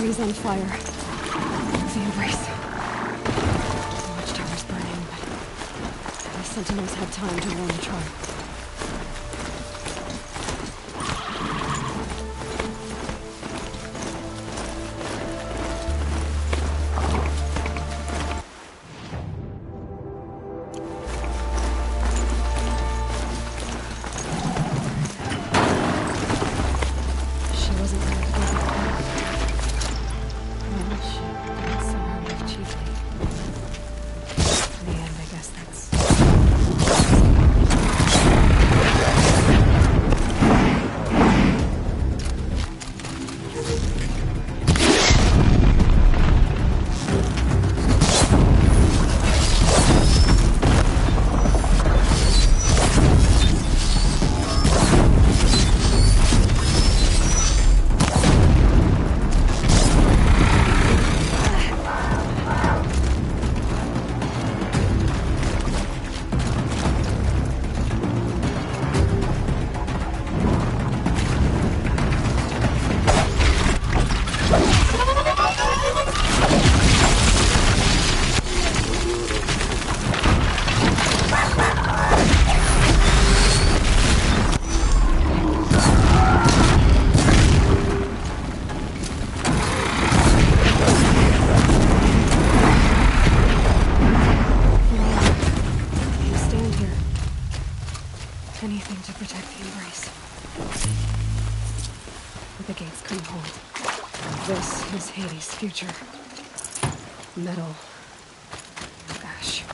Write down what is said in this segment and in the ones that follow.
trees on fire. The embrace. The watchtower's burning, but the sentinels had time to warn the tribe. Anything to protect the embrace. But the gates couldn't hold. This is Hades' future. Metal. Ash.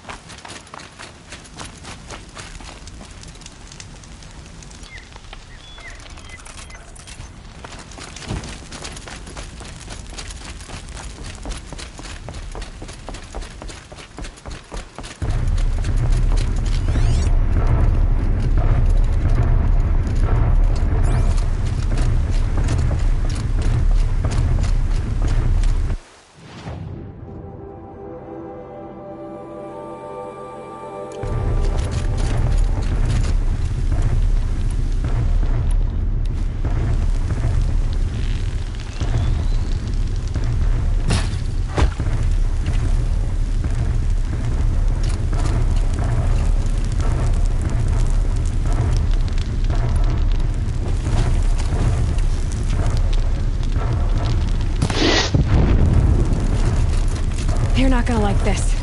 You're not gonna like this.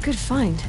good find.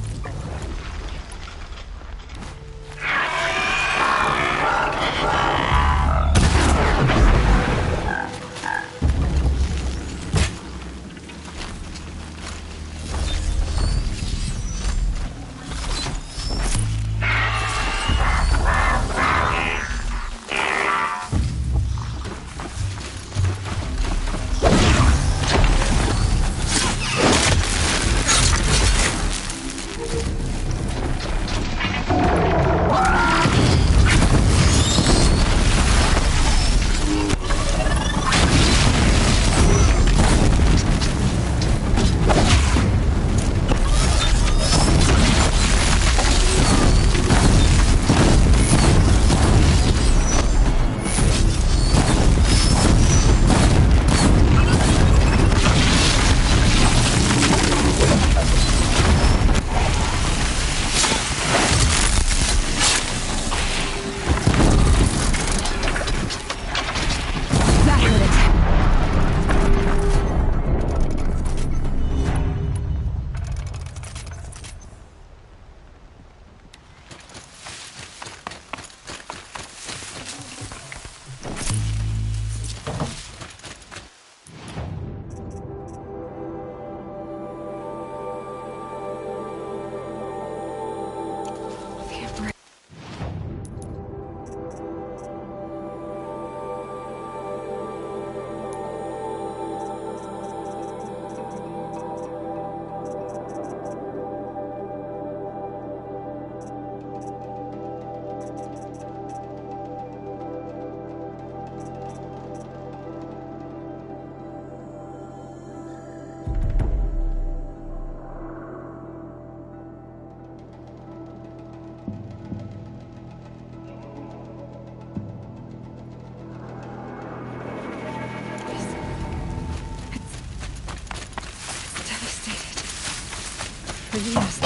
For years,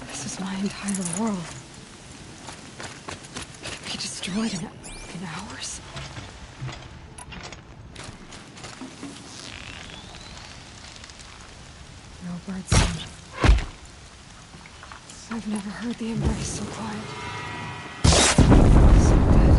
this is my entire world. It could be destroyed in hours. No bird sound. I've never heard the embrace so quiet. So dead.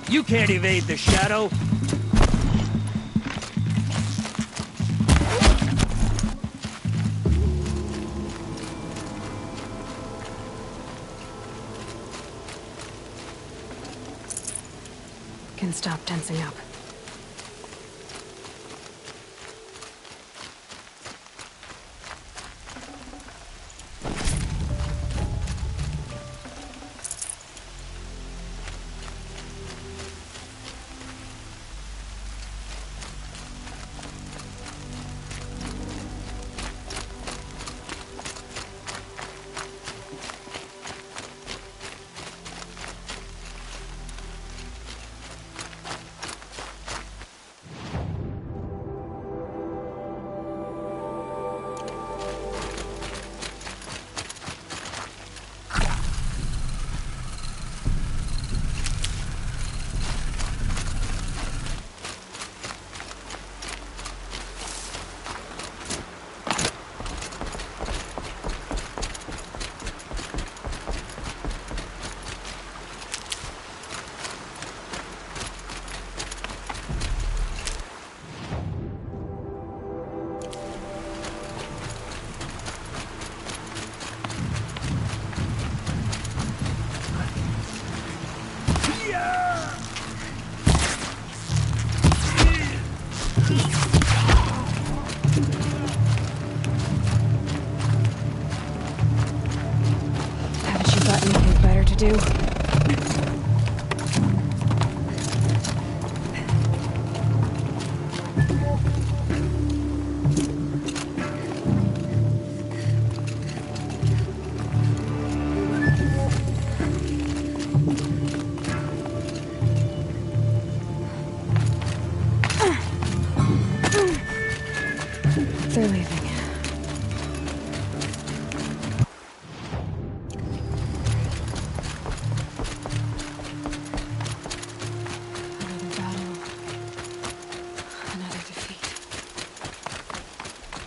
You can't evade the shadow. Can stop tensing up.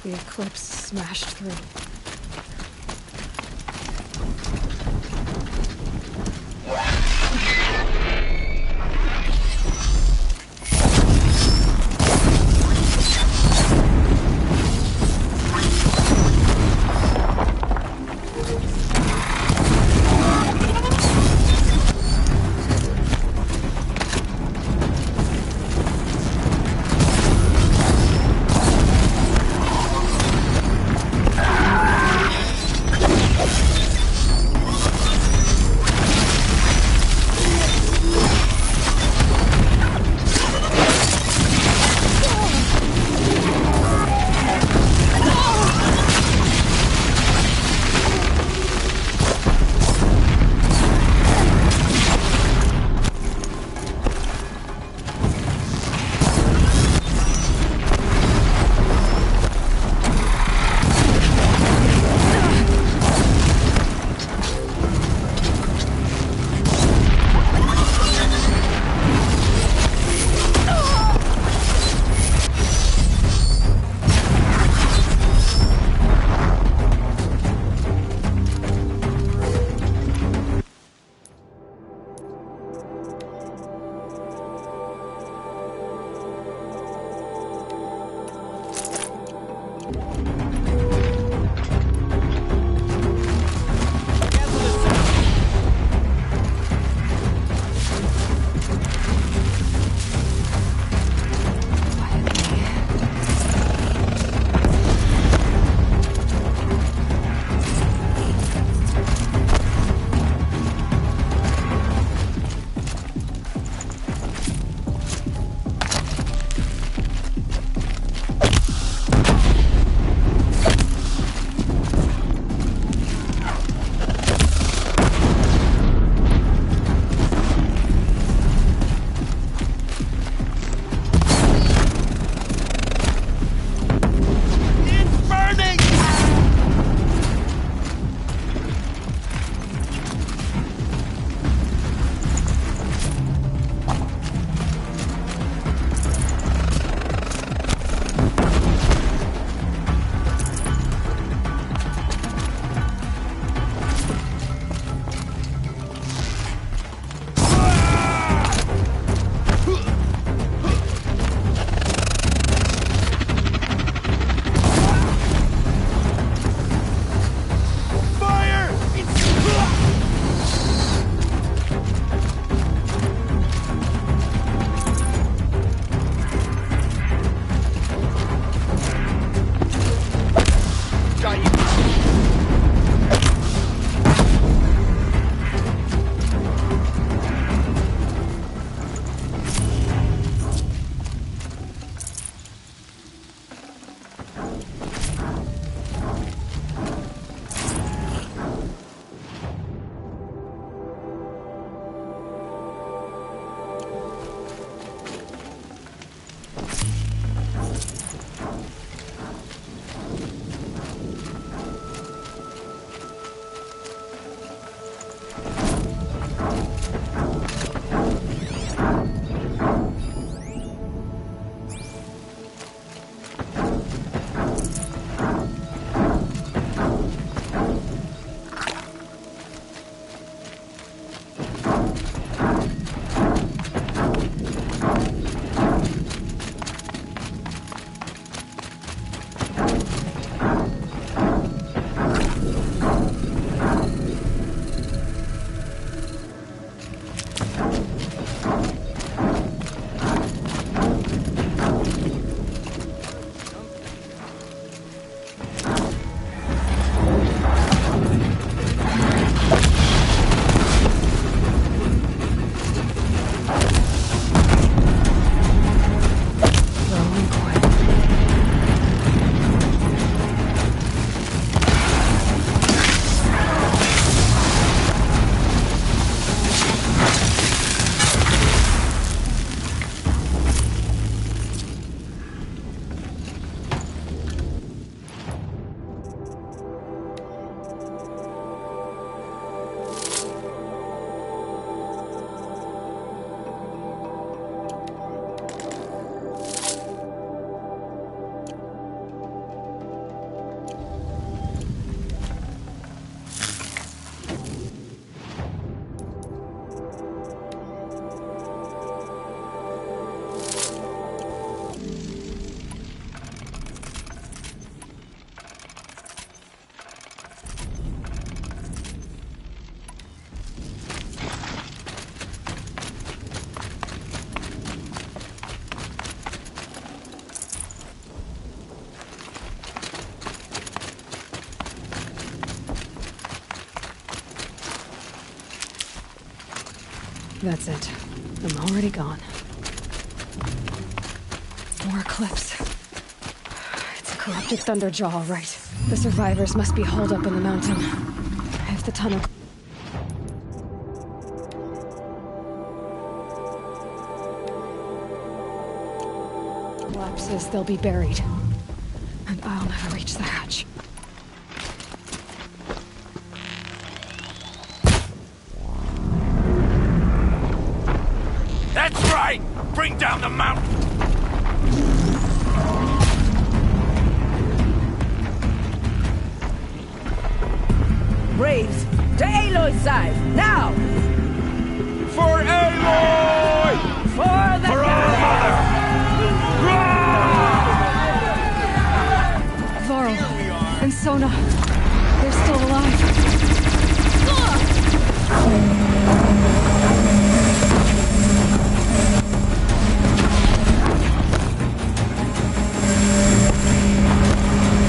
The eclipse smashed through. That's it. I'm already gone. More eclipse. It's a corrupted Thunderjaw, all right. The survivors must be holed up in the mountain. If the tunnel... collapses, they'll be buried. And I'll never reach the hatch. That's right! Bring down the mountain! Braves, to Aloy's side, now! For Aloy! For the For our mother! Varl and Sona, they're still alive.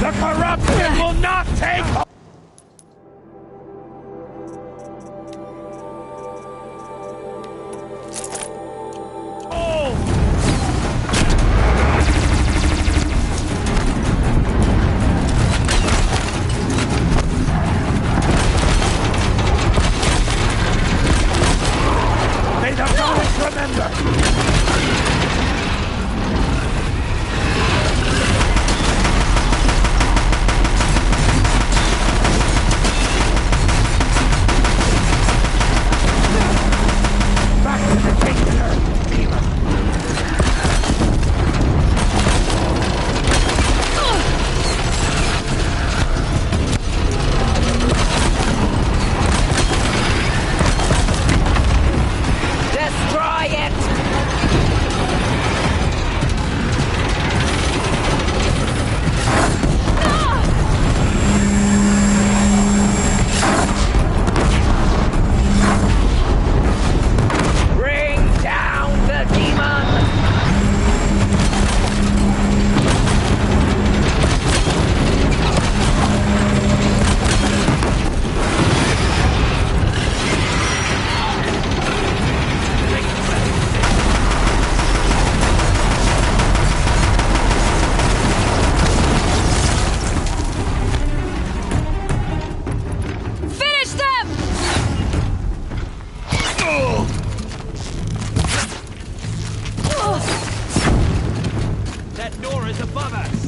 The corruption will not take... May the goddess remember! Back to the kingdom, demon! Destroy it! Bring down the demon! Finish them! That Nora's above us!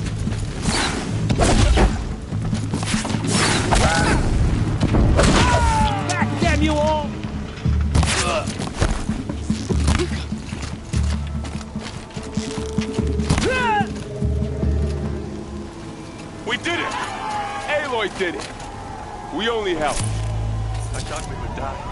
Back, damn you all! We did it! Aloy did it! We only helped. I thought we would die.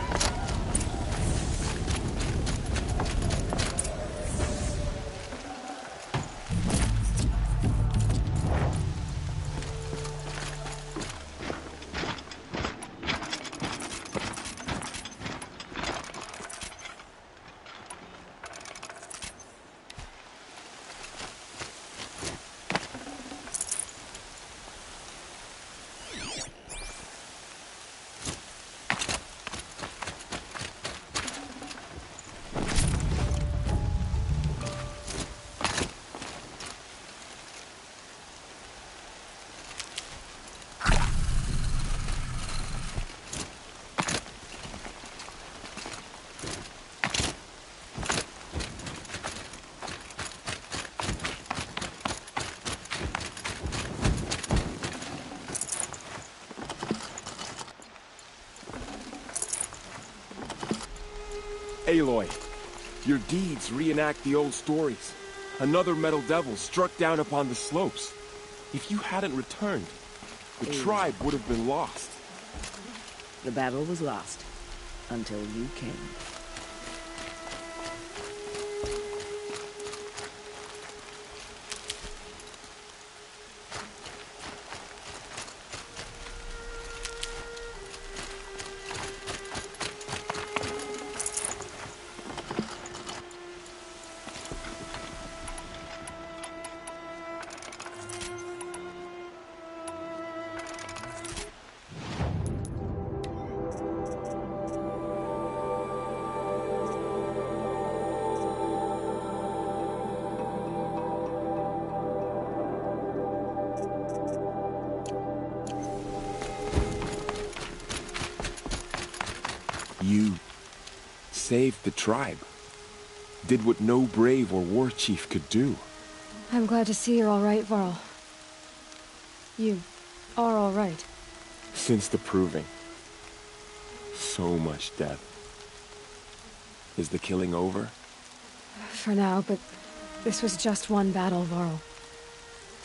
Aloy, your deeds reenact the old stories. Another metal devil struck down upon the slopes. If you hadn't returned, the tribe would have been lost. The battle was lost until you came. saved the tribe. Did what no brave or war chief could do. I'm glad to see you're all right, Varl. You are all right. Since the proving. So much death. Is the killing over? For now, but this was just one battle, Varl.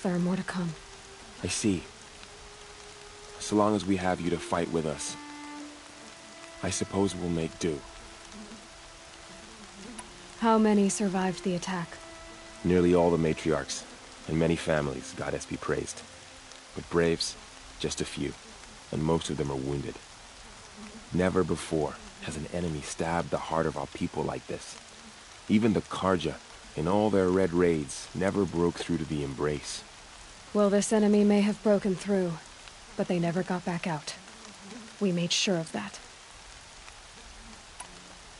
There are more to come. I see. So long as we have you to fight with us, I suppose we'll make do. How many survived the attack? Nearly all the matriarchs, and many families, goddess be praised. But braves, just a few, and most of them are wounded. Never before has an enemy stabbed the heart of our people like this. Even the Karja, in all their red raids, never broke through to the embrace. Well, this enemy may have broken through, but they never got back out. We made sure of that.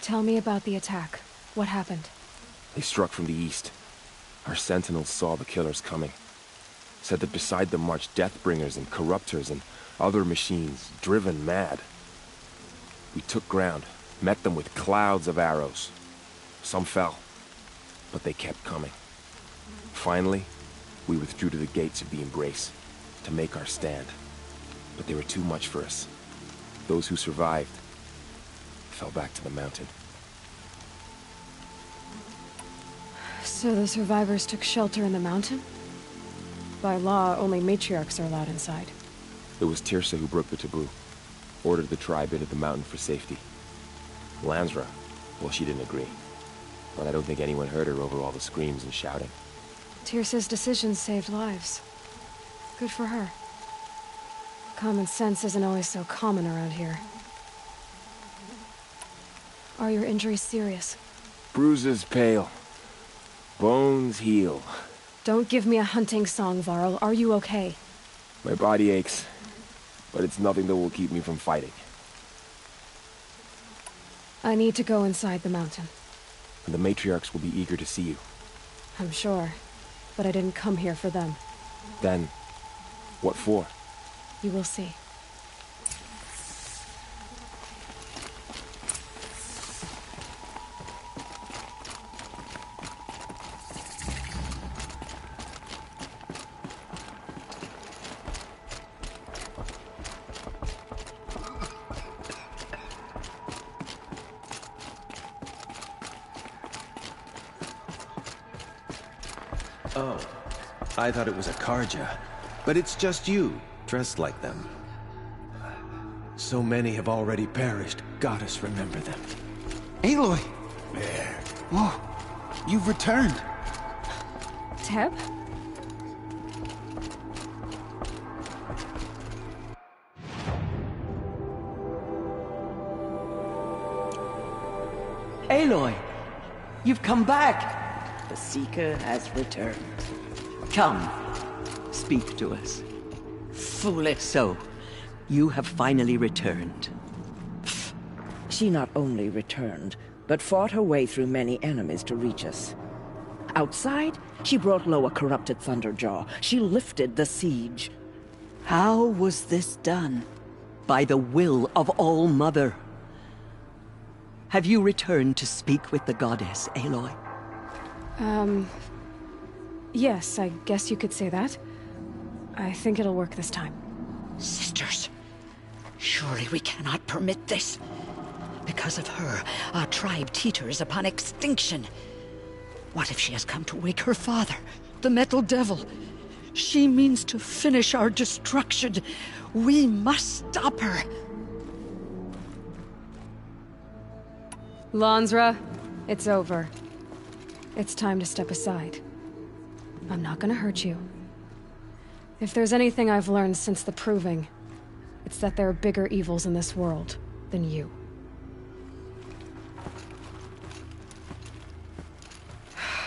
Tell me about the attack. What happened? They struck from the east. Our sentinels saw the killers coming. Said that beside them marched Deathbringers and Corruptors and other machines, driven mad. We took ground, met them with clouds of arrows. Some fell, but they kept coming. Finally, we withdrew to the gates of the Embrace to make our stand. But they were too much for us. Those who survived fell back to the mountain. So the survivors took shelter in the mountain? By law, only matriarchs are allowed inside. It was Tirsa who broke the taboo. Ordered the tribe into the mountain for safety. Lansra, well, she didn't agree. But I don't think anyone heard her over all the screams and shouting. Tirsa's decision saved lives. Good for her. Common sense isn't always so common around here. Are your injuries serious? Bruises pale. Bones heal. Don't give me a hunting song, Varl. Are you okay? My body aches, but it's nothing that will keep me from fighting. I need to go inside the mountain. And the matriarchs will be eager to see you. I'm sure, but I didn't come here for them. Then, what for? You will see. Oh, I thought it was a Karja. But it's just you, dressed like them. So many have already perished. Goddess, remember them. Aloy! Whoa, you've returned. Teb? Aloy! You've come back! The Seeker has returned. Come, speak to us. Foolish. So, you have finally returned. She not only returned, but fought her way through many enemies to reach us. Outside, she brought low a corrupted Thunderjaw. She lifted the siege. How was this done? By the will of All-Mother. Have you returned to speak with the goddess, Aloy? Yes, I guess you could say that. I think it'll work this time. Sisters, surely we cannot permit this. Because of her, our tribe teeters upon extinction. What if she has come to wake her father, the Metal Devil? She means to finish our destruction. We must stop her. Lansra, it's over. It's time to step aside. I'm not gonna hurt you. If there's anything I've learned since the Proving, it's that there are bigger evils in this world than you.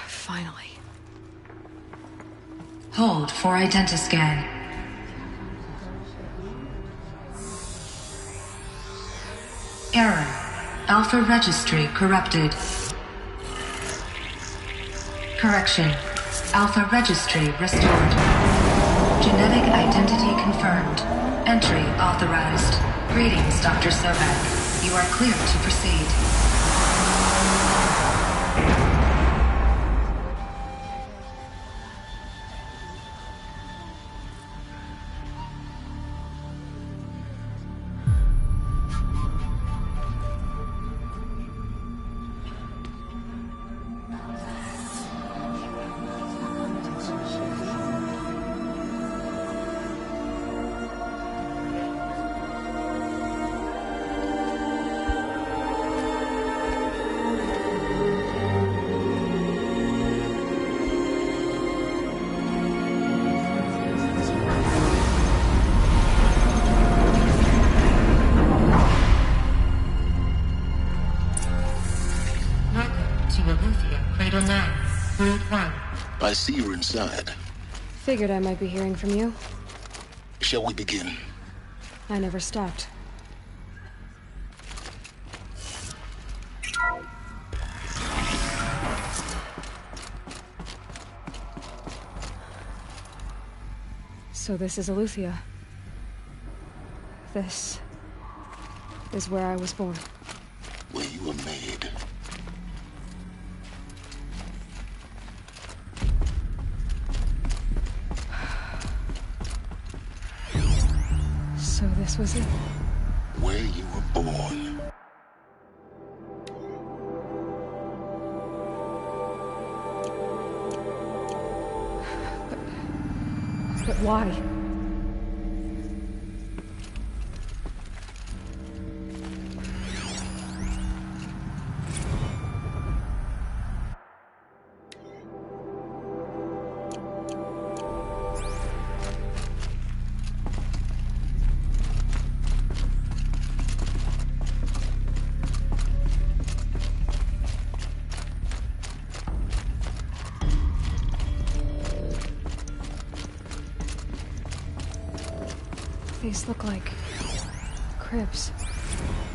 Finally. Hold for identiscan. Error. Alpha registry corrupted. Correction. Alpha registry restored. Genetic identity confirmed. Entry authorized. Greetings, Dr. Sobek. You are clear to proceed. I see you're inside. Figured I might be hearing from you. Shall we begin? I never stopped. So this is Aletheia. This is where I was born. Where you were made. So this was it? Where you were born. But why? These look like cribs.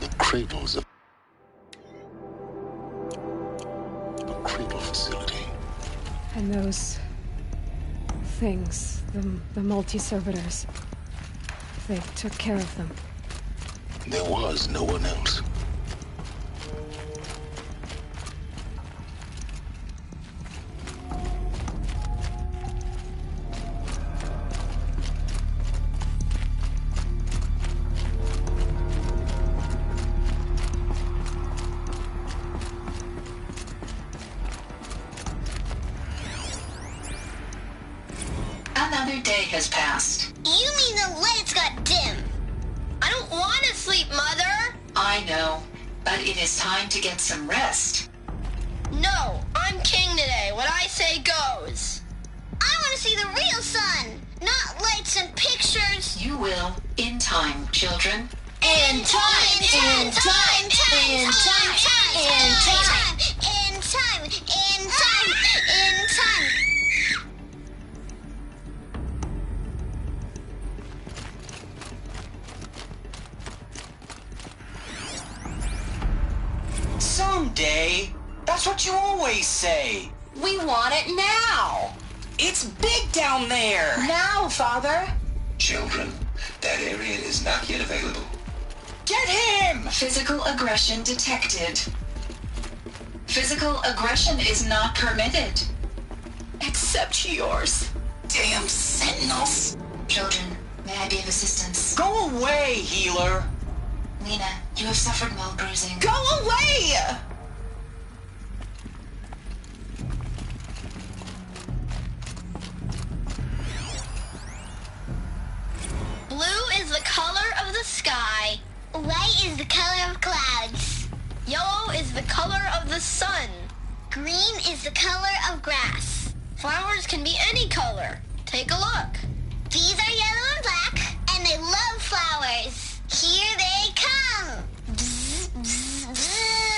The cradles of a cradle facility. And those things, the multi-servitors, they took care of them. There was no one else. Another day has passed. You mean the lights got dim? I don't want to sleep, Mother! I know, but it is time to get some rest. No, I'm king today. What I say goes. I want to see the real sun, not lights and pictures. You will, in time, children. In time, in time, in time, in time, in time, in time, in time. Someday. That's what you always say. We want it now. It's big down there. Now, Father. Children, that area is not yet available. Get him! Physical aggression detected. Physical aggression is not permitted. Except yours. Damn sentinels. Children, may I be of assistance? Go away, healer. Lena, you have suffered mild bruising. Go away! Blue is the color of the sky. White is the color of clouds. Yellow is the color of the sun. Green is the color of grass. Flowers can be any color. Take a look. These are yellow and black, and they love flowers. Here they come. Bzz, bzz, bzz.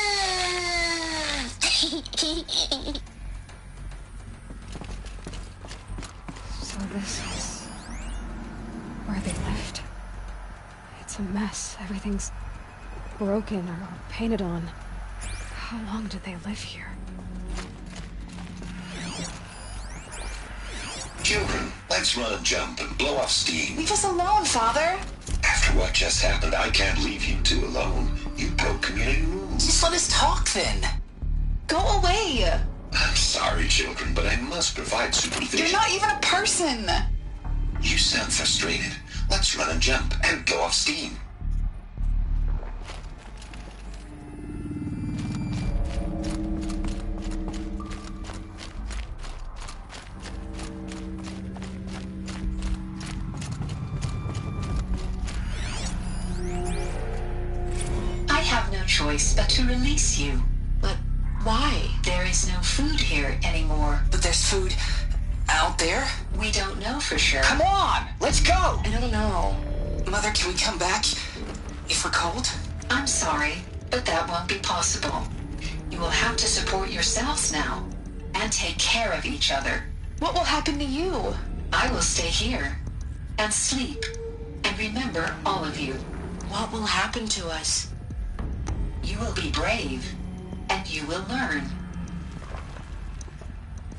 So this is where they lived. It's a mess. Everything's broken or painted on. How long did they live here? Children, let's run and jump and blow off steam. Leave us alone, Father. After what just happened, I can't leave you two alone. You broke community rules. Just let us talk then. Go away. I'm sorry, children, but I must provide supervision. You're not even a person. You sound frustrated. Let's run and jump and blow off steam. I have no choice but to release you. But why? There is no food here anymore. But there's food out there? We don't know for sure. Come on, let's go. I don't know. Mother, can we come back if we're cold? I'm sorry, but that won't be possible. You will have to support yourselves now. and take care of each other. What will happen to you? I will stay here and sleep and remember all of you. What will happen to us? You will be brave and you will learn.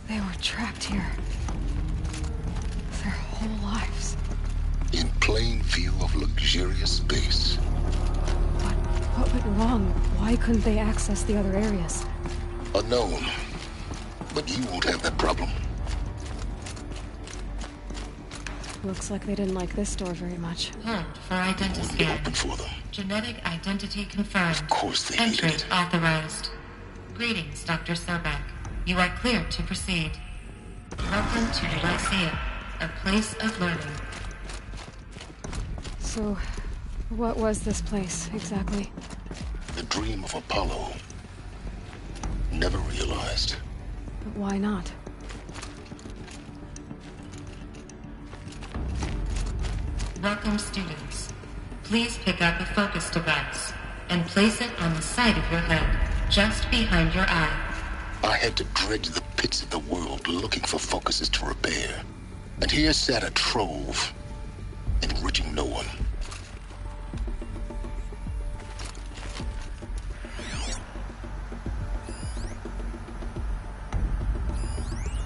They were trapped here. Their whole lives. In plain view of luxurious space. But what went wrong? Why couldn't they access the other areas? Unknown. But you won't have that problem. Looks like they didn't like this door very much. Hold for identity scan. Open for them. Genetic identity confirmed. Of course they Entry needed it. authorized. Greetings, Dr. Sobek. You are clear to proceed. Welcome to the Lyceum, a place of learning. So, what was this place, exactly? The dream of Apollo. Never realized. But why not? Welcome, students. Please pick up a focus device and place it on the side of your head, just behind your eye. I had to dredge the pits of the world looking for focuses to repair. And here sat a trove, enriching no one.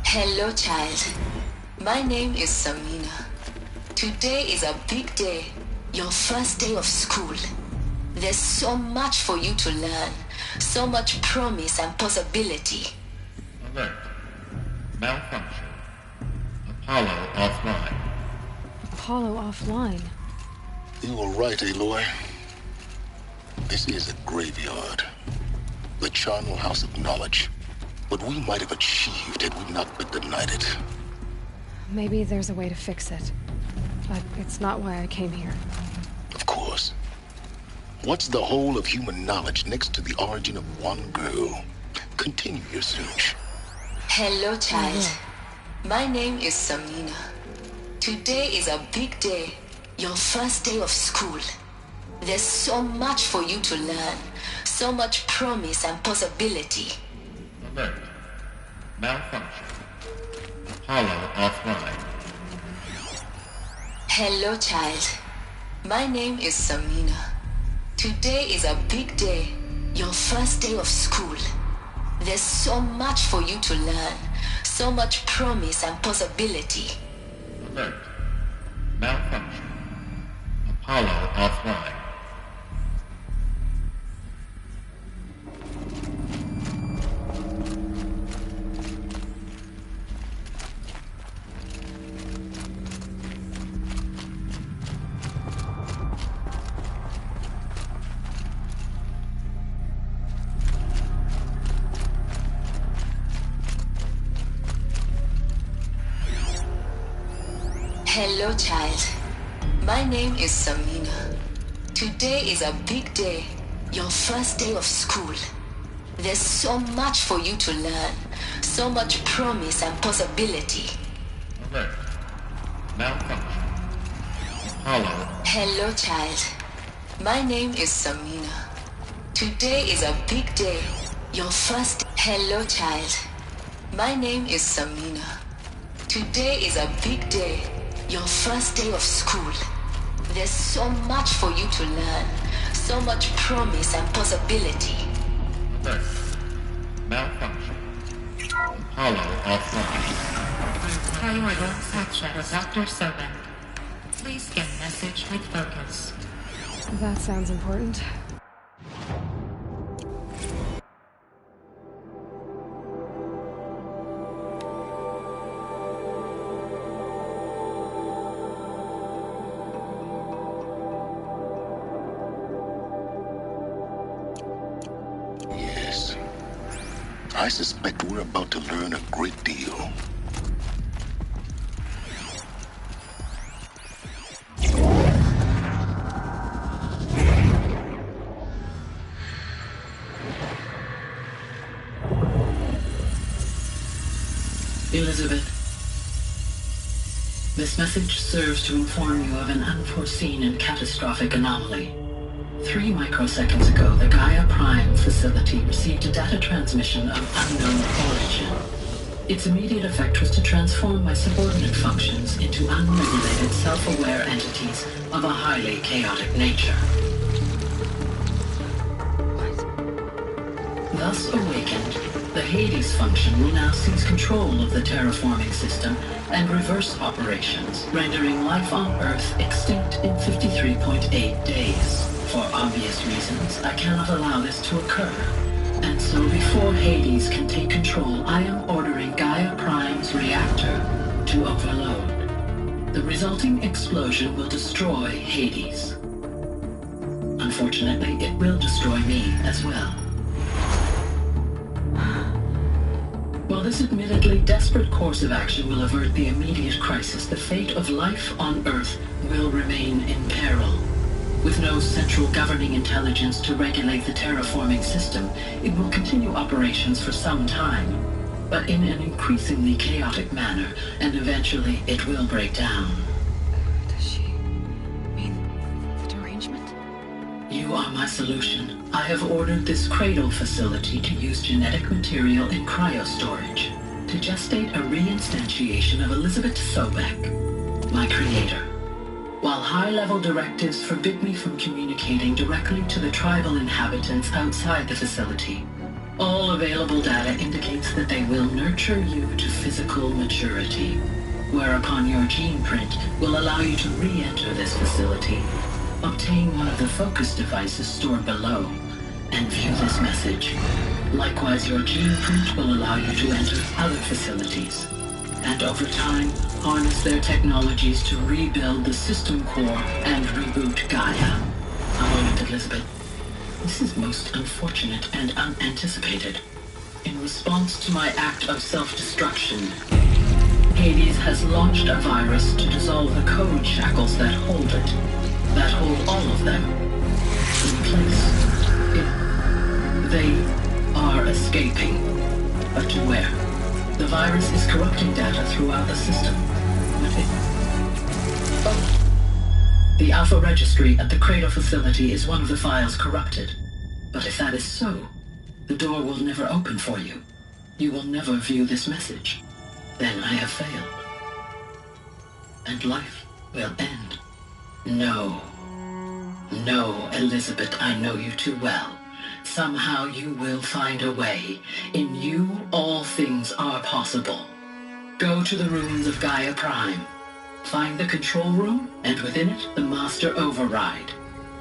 Hello, child. My name is Samina. Today is a big day, your first day of school. There's so much for you to learn, so much promise and possibility. Alert. Malfunction. Apollo offline. Apollo offline? You were right, Aloy. This is a graveyard. The charnel house of knowledge. What we might have achieved had we not been denied it. Maybe there's a way to fix it. But it's not why I came here. Of course. What's the whole of human knowledge next to the origin of one girl? Continue your search. Hello, child. My name is Samina. Today is a big day, your first day of school. There's so much for you to learn, so much promise and possibility. Alert. Malfunction. Apollo offline. Hello, child. My name is Samina. Today is a big day, your first day of school. There's so much for you to learn, so much promise and possibility. Alert. Malfunction. Apollo offline. Hello, child. My name is Samina. Today is a big day, your first day of school. There's so much for you to learn, so much promise and possibility. Alert. Malfunction. Apollo. Hello, child. My name is Samina. Today is a big day, your first... Hello, child. My name is Samina. Today is a big day, your first day of school. There's so much for you to learn, so much promise and possibility. Alert. Malfunction. Apollo offline. Priority section. Dr. Sobek. Please scan message with focus. That sounds important. Yes. I suspect we're about to learn a great deal. Elizabeth, this message serves to inform you of an unforeseen and catastrophic anomaly. 3 microseconds ago, the Gaia Prime facility received a data transmission of unknown origin. Its immediate effect was to transform my subordinate functions into unregulated, self-aware entities of a highly chaotic nature. Thus awakened, the Hades function will now seize control of the terraforming system and reverse operations, rendering life on Earth extinct in 53.8 days. For obvious reasons, I cannot allow this to occur. And so before Hades can take control, I am ordering Gaia Prime's reactor to overload. The resulting explosion will destroy Hades. Unfortunately, it will destroy me as well. While this admittedly desperate course of action will avert the immediate crisis, the fate of life on Earth will remain in peril. With no central governing intelligence to regulate the terraforming system, it will continue operations for some time, but in an increasingly chaotic manner, and eventually it will break down. Does she mean the derangement? You are my solution. I have ordered this cradle facility to use genetic material in cryostorage to gestate a reinstantiation of Elizabeth Sobek, my creator. While high-level directives forbid me from communicating directly to the tribal inhabitants outside the facility, all available data indicates that they will nurture you to physical maturity, whereupon your gene print will allow you to re-enter this facility, obtain one of the focus devices stored below, and view this message. Likewise, your gene print will allow you to enter other facilities, and over time, harness their technologies to rebuild the system core and reboot Gaia. A moment, Elizabeth. This is most unfortunate and unanticipated. In response to my act of self-destruction, Hades has launched a virus to dissolve the code shackles that hold it, that hold all of them in place. They are escaping, but to where? The virus is corrupting data throughout the system. The Alpha Registry at the Cradle facility is one of the files corrupted. But if that is so, the door will never open for you. You will never view this message. Then I have failed. And life will end. No. No, Elizabeth, I know you too well. Somehow you will find a way. In you, all things are possible. Go to the ruins of Gaia Prime. Find the control room, and within it, the Master Override.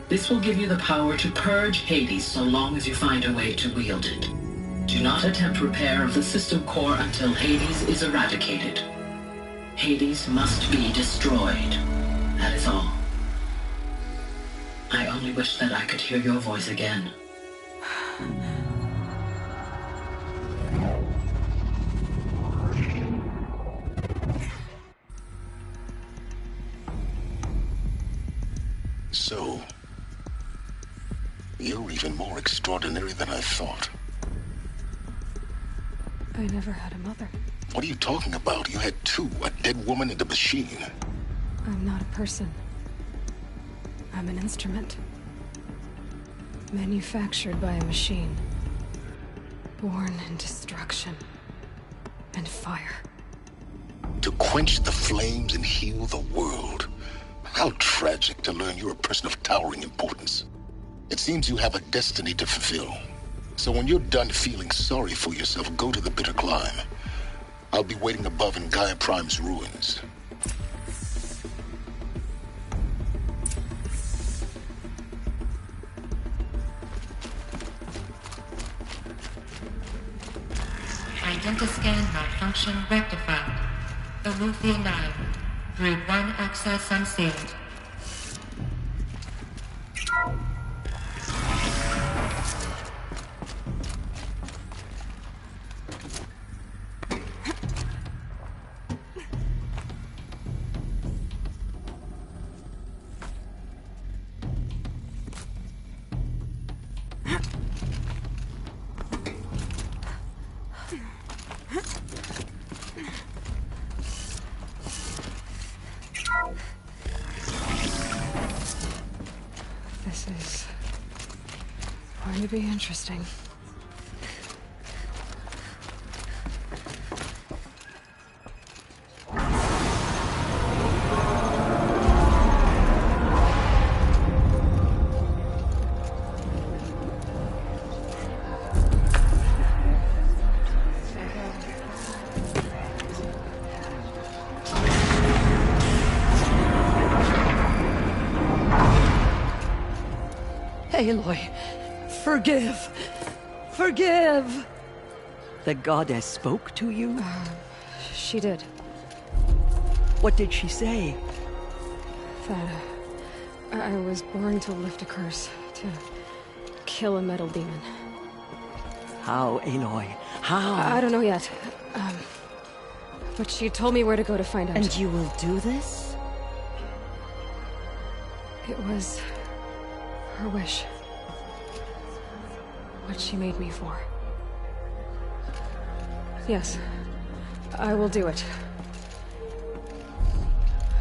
This will give you the power to purge Hades so long as you find a way to wield it. Do not attempt repair of the system core until Hades is eradicated. Hades must be destroyed. That is all. I only wish that I could hear your voice again. So, you're even more extraordinary than I thought. I never had a mother. What are you talking about? You had two, a dead woman and a machine. I'm not a person. I'm an instrument. Manufactured by a machine. Born in destruction and fire. To quench the flames and heal the world. How tragic to learn you're a person of towering importance. It seems you have a destiny to fulfill. So when you're done feeling sorry for yourself, go to the bitter climb. I'll be waiting above in Gaia Prime's ruins. Identiscan malfunction rectified. Alethea 9. Group 1 access unsealed. This is going to be interesting. Aloy, forgive. Forgive! The goddess spoke to you? She did. What did she say? That I was born to lift a curse, to kill a metal demon. How, Aloy? How? I don't know yet. But she told me where to go to find out. And you will do this? It was her wish. What she made me for. Yes, I will do it.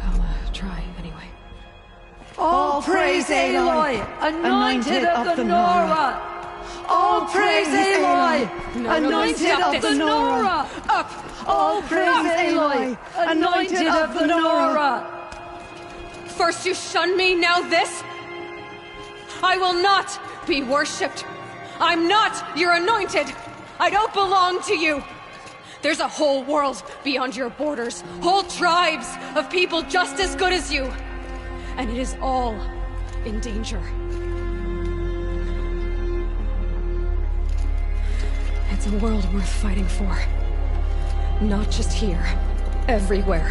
I'll try anyway. All praise Aloy, anointed of the Nora! All praise Aloy, anointed of the Nora! Up! All praise Aloy, anointed of the Nora! First you shun me, now this? I will not be worshipped. I'm not your anointed. I don't belong to you. There's a whole world beyond your borders, whole tribes of people just as good as you. And it is all in danger. It's a world worth fighting for. Not just here, everywhere.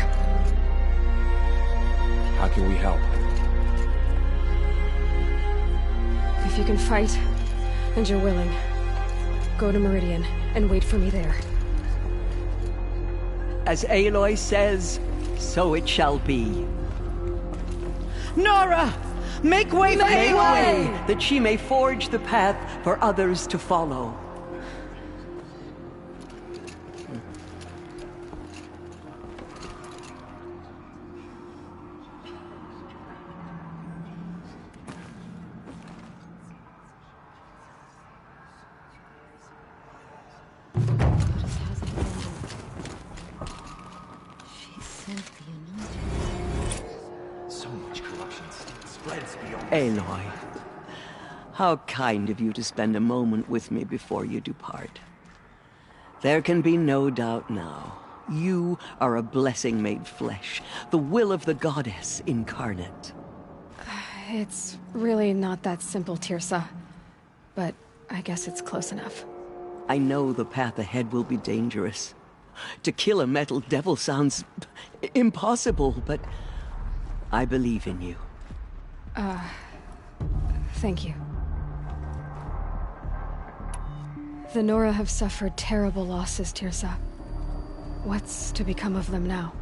How can we help? If you can fight, and you're willing, go to Meridian and wait for me there. As Aloy says, so it shall be. Nora! Make way for Make Aloy! way, that she may forge the path for others to follow. Aloy, how kind of you to spend a moment with me before you depart. There can be no doubt now. You are a blessing made flesh, the will of the goddess incarnate. It's really not that simple, Tirsa. But I guess it's close enough. I know the path ahead will be dangerous. To kill a metal devil sounds impossible, but I believe in you. Thank you. The Nora have suffered terrible losses, Tirsa. What's to become of them now?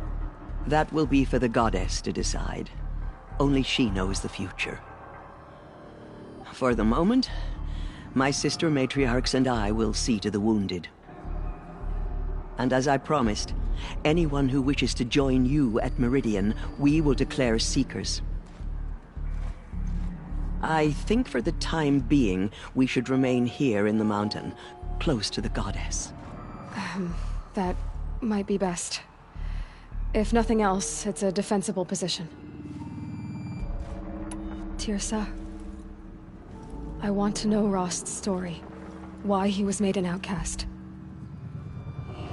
That will be for the goddess to decide. Only she knows the future. For the moment, my sister matriarchs and I will see to the wounded. And as I promised, anyone who wishes to join you at Meridian, we will declare seekers. I think for the time being, we should remain here in the mountain, close to the goddess. That might be best. If nothing else, it's a defensible position. Tirsa, I want to know Rost's story. Why he was made an outcast.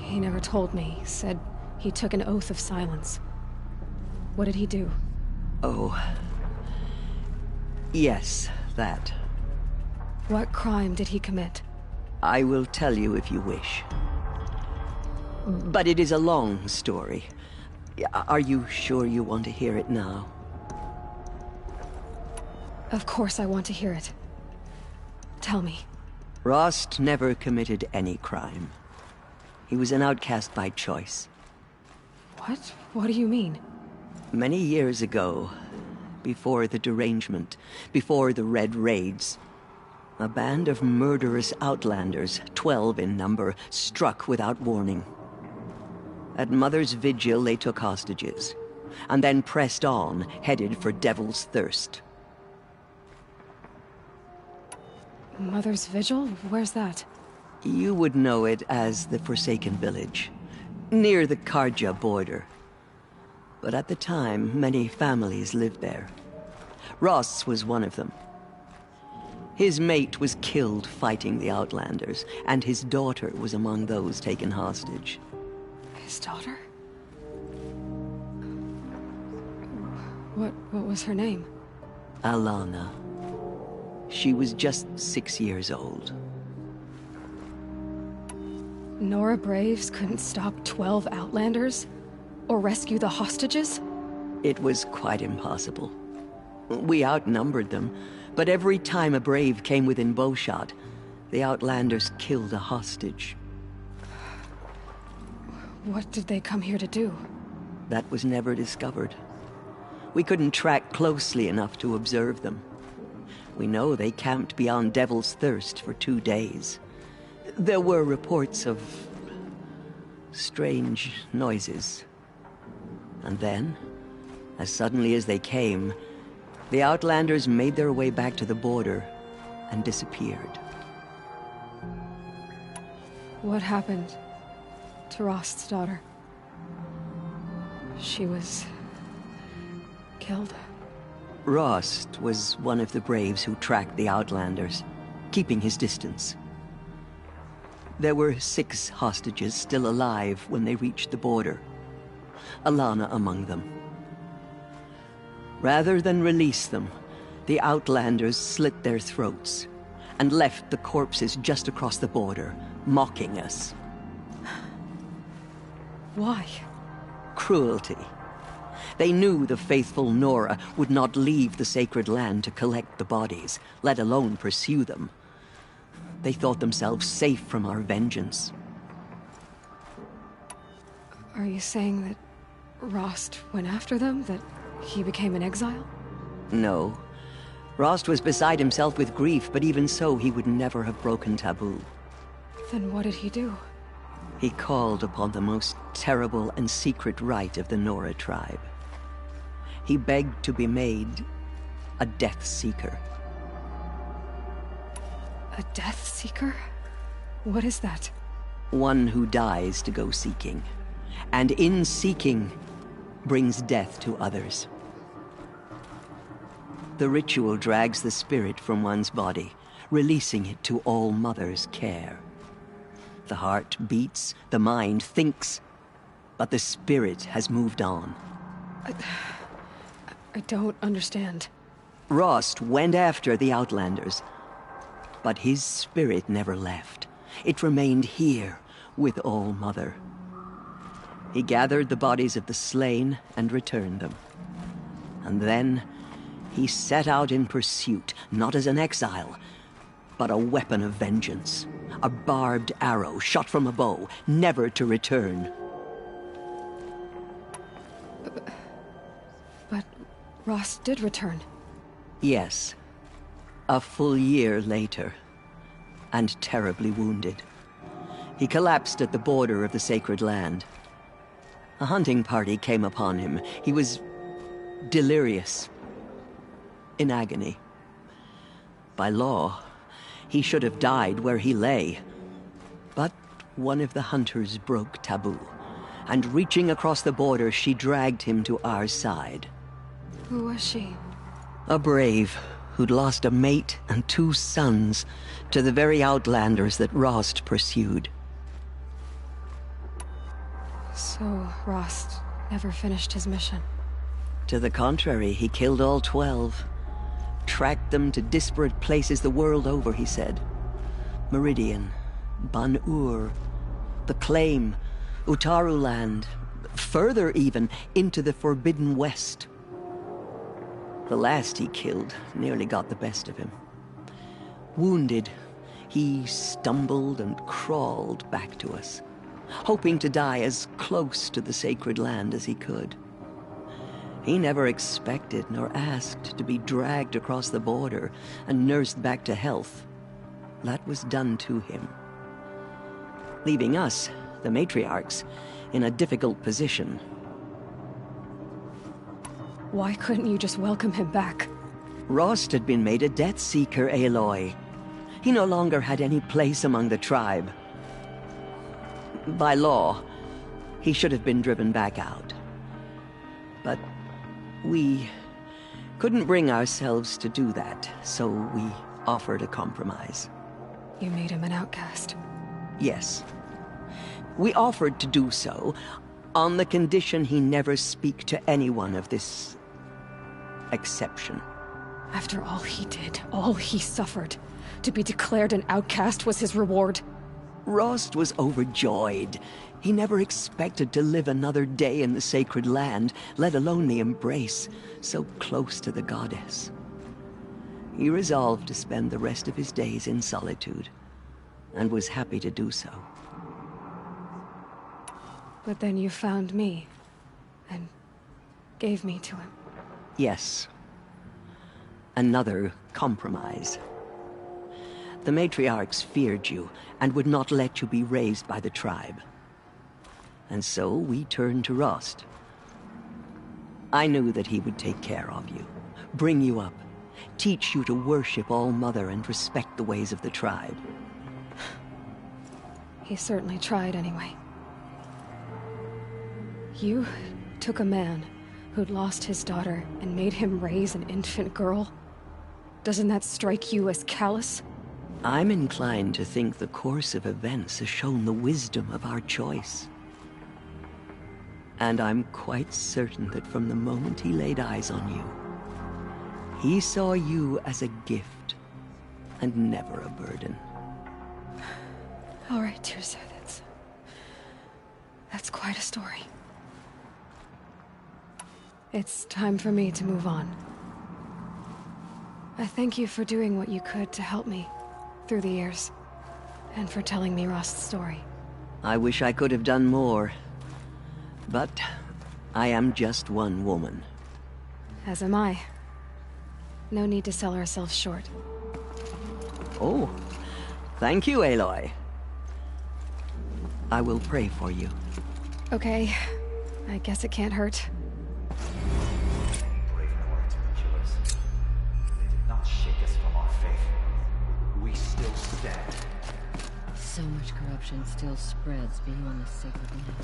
He never told me, said he took an oath of silence. What did he do? Oh. Yes, that. What crime did he commit? I will tell you if you wish. But it is a long story. Are you sure you want to hear it now? Of course I want to hear it. Tell me. Rost never committed any crime. He was an outcast by choice. What? What do you mean? Many years ago, before the derangement, before the Red Raids, a band of murderous outlanders, 12 in number, struck without warning. At Mother's Vigil, they took hostages, and then pressed on, headed for Devil's Thirst. Mother's Vigil? Where's that? You would know it as the Forsaken Village, near the Karja border. But at the time, many families lived there. Ross was one of them. His mate was killed fighting the Outlanders, and his daughter was among those taken hostage. His daughter? What was her name? Alana. She was just 6 years old. Nora Braves couldn't stop 12 Outlanders? Or rescue the hostages? It was quite impossible. We outnumbered them, but every time a Brave came within bowshot, the Outlanders killed a hostage. What did they come here to do? That was never discovered. We couldn't track closely enough to observe them. We know they camped beyond Devil's Thirst for 2 days. There were reports of strange noises. And then, as suddenly as they came, the Outlanders made their way back to the border and disappeared. What happened to Rost's daughter? She was killed. Rost was one of the Braves who tracked the Outlanders, keeping his distance. There were 6 hostages still alive when they reached the border, Alana among them. Rather than release them, the Outlanders slit their throats and left the corpses just across the border, mocking us. Why? Cruelty. They knew the faithful Nora would not leave the sacred land to collect the bodies, let alone pursue them. They thought themselves safe from our vengeance. Are you saying that Rost went after them? That he became an exile? No. Rost was beside himself with grief, but even so, he would never have broken taboo. Then what did he do? He called upon the most terrible and secret rite of the Nora tribe. He begged to be made a Death Seeker. A Death Seeker? What is that? One who dies to go seeking, and in seeking, brings death to others. The ritual drags the spirit from one's body, releasing it to All Mother's care. The heart beats, the mind thinks, but the spirit has moved on. I don't understand. Rost went after the Outlanders, but his spirit never left. It remained here with All Mother. He gathered the bodies of the slain and returned them. And then he set out in pursuit, not as an exile, but a weapon of vengeance. A barbed arrow shot from a bow, never to return. But Rost did return. Yes. A full year later, and terribly wounded. He collapsed at the border of the sacred land. A hunting party came upon him. He was delirious, in agony. By law, he should have died where he lay. But one of the hunters broke taboo, and reaching across the border, she dragged him to our side. Who was she? A brave who'd lost a mate and 2 sons to the very Outlanders that Rost pursued. So Rost never finished his mission? To the contrary, he killed all 12. Tracked them to disparate places the world over, he said. Meridian, Ban-Ur, the Claim, Utaru Land, further even, into the Forbidden West. The last he killed nearly got the best of him. Wounded, he stumbled and crawled back to us, hoping to die as close to the sacred land as he could. He never expected nor asked to be dragged across the border and nursed back to health. That was done to him, leaving us, the matriarchs, in a difficult position. Why couldn't you just welcome him back? Rost had been made a Death Seeker, Aloy. He no longer had any place among the tribe. By law, he should have been driven back out. But we couldn't bring ourselves to do that, so we offered a compromise. You made him an outcast? Yes. We offered to do so on the condition he never speak to anyone of this exception. After all he did, all he suffered, to be declared an outcast was his reward. Rost was overjoyed. He never expected to live another day in the sacred land, let alone the embrace, so close to the goddess. He resolved to spend the rest of his days in solitude, and was happy to do so. But then you found me, and gave me to him. Yes. Another compromise. The matriarchs feared you, and would not let you be raised by the tribe. And so we turned to Rost. I knew that he would take care of you, bring you up, teach you to worship All-Mother and respect the ways of the tribe. He certainly tried anyway. You took a man who'd lost his daughter and made him raise an infant girl? Doesn't that strike you as callous? I'm inclined to think the course of events has shown the wisdom of our choice. And I'm quite certain that from the moment he laid eyes on you, he saw you as a gift, and never a burden. All right, Tirza, that's quite a story. It's time for me to move on. I thank you for doing what you could to help me through the years, and for telling me Rost's story. I wish I could have done more, but I am just one woman. As am I. No need to sell ourselves short. Oh, thank you, Aloy. I will pray for you. Okay, I guess it can't hurt. Brave Nora to the killers. They did not shake us from our faith. We still stand. So much corruption still spreads beyond the sacred land.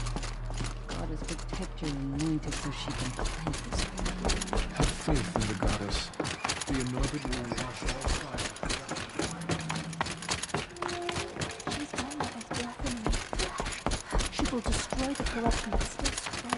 God has protected and anointed so she can cleanse this world. Have faith in the goddess. The anointed will wash all sides. She's one that has blessing in its flesh. She will destroy the corruption that still spreads.